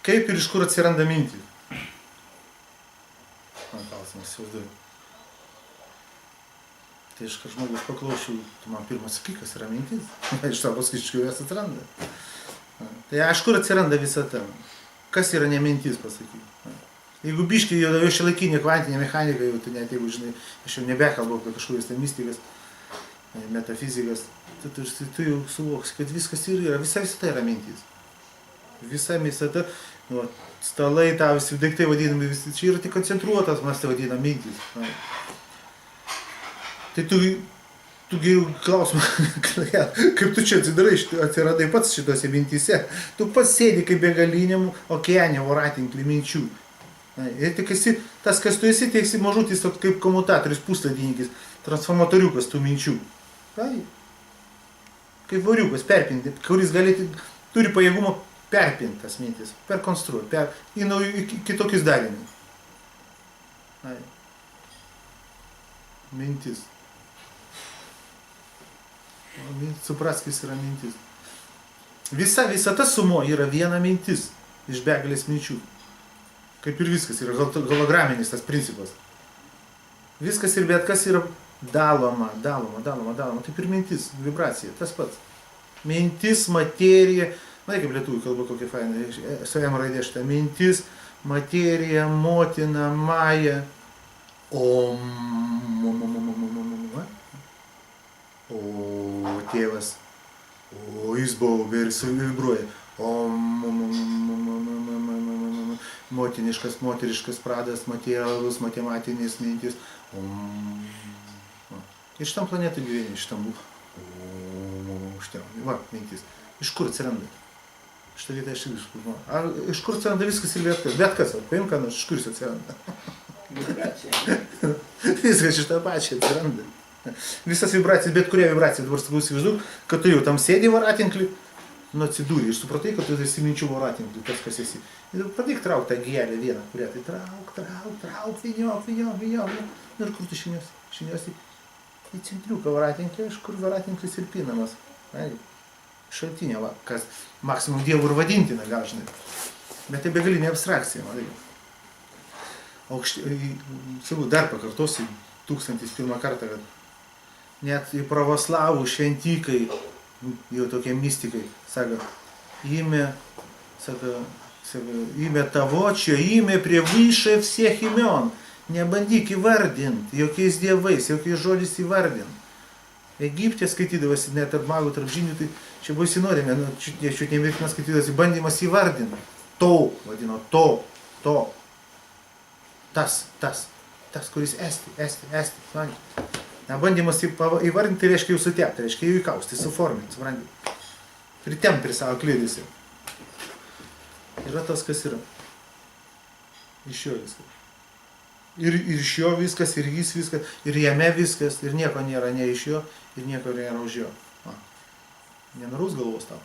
Kaip ir iš kur atsiranda mintys? Man klausimas, įsivaizduoju. Tai iš kad žmogus paklausiau, tu man pirmas sakai, kas yra mintis? Iš to paskui iš kur jas atsiranda. Tai iš kur atsiranda visa ta? Kas yra ne mintis, pasakyk. Jeigu biškai jau šiuolaikinė kvantinė mechanika, jau tu net jeigu žinai, aš jau nebekalbu apie kažkokias mystikas, metafizikas, tu jau suvoksi, kad viskas yra, visa visata yra mintis. Visa visata, nu, stalai, ta visi daiktai vadinami, visi, čia yra tik koncentruotas, mes tai vadinam mintis. Tai tu geriau klausimą, kaip tu čia atsidarai, atsiradai pats šitose mintyse, tu pats sėdi kaip begaliniam okeane voratinkli minčių. Ir tik esi, tas, kas tu esi, tai esi mažutis kaip komutatorius, puslaidininkas, transformatoriukas tų minčių. Tai, kaip variukas, perpinti, kuris turi pajėgumą perpinti tas mintis, perkonstruoti, į kitokius darinius. Mintis. Supras, kas yra mintis. Visa ta sumo yra viena mintis iš begalės minčių. Kaip ir viskas, yra holograminis tas principas. Viskas ir bet kas yra daloma. Taip ir mintis, vibracija, tas pats. Mintis, materija, kaip lietuvių kalba kokia faina, su M raidė šitą. Mintis, materija, motina, maja, o tėvas, o jis baubė ir vibruoja. Motiniškas, moteriškas pradas, materialus, matematinis mintis. Ir šitam planetui gyveni, šitam mintis. Iš kur atsiranda? Šitą vietą aš iškur. Iš kur atsiranda viskas ir bet kas? Paim ką nors, iš kur jis atsiranda? Viskas iš tą pačią atsiranda. Visas vibracijas, bet kuria vibracija, dabar sakau, įsivaizduok, kad tu jau tam sėdi voratinklį, nu atsidūrė ir supratai, kad tu esi minčių voratinklį, tas kas esi. Ir pradėk traukti tą gėlę vieną, kurią tai trauk, vyniok. Ir kur tu šiniuosi į centriuką voratinklį, iš kur voratinklis ir pinamas. Šaltinė, kas maksimum dievų ir vadintina, gal žinai. Bet tai begalinė abstrakcija, matai. Sakau, dar pakartosiu 1001 kartą, kad net į pravoslavų šventikai, jau tokie mystikai, sako, имя того, чье имя превыше всех имен. Не bandyk įvardinti, jokiais dievais, jokiais žodžiais įvardinti. Egipte skaitydavosi, net tarp magų, tarp žinių, tai čia buvo įsinorėme, jie čiut nemirkina skaitydavosi, bandymas įvardinti. To, vadino, to. Tas, kuris esti. Bandymas įvardinti, tai reiškia jau sutepti, reiškia jau įkausti, suforminti, supranti. Pritemti prie savo klydėsi. Yra tas, kas yra. Iš jo viskas. Ir iš jo viskas, ir jis viskas, ir jame viskas, ir nieko nėra ne iš jo, ir nieko nėra už jo. Nenarūs galvos tau.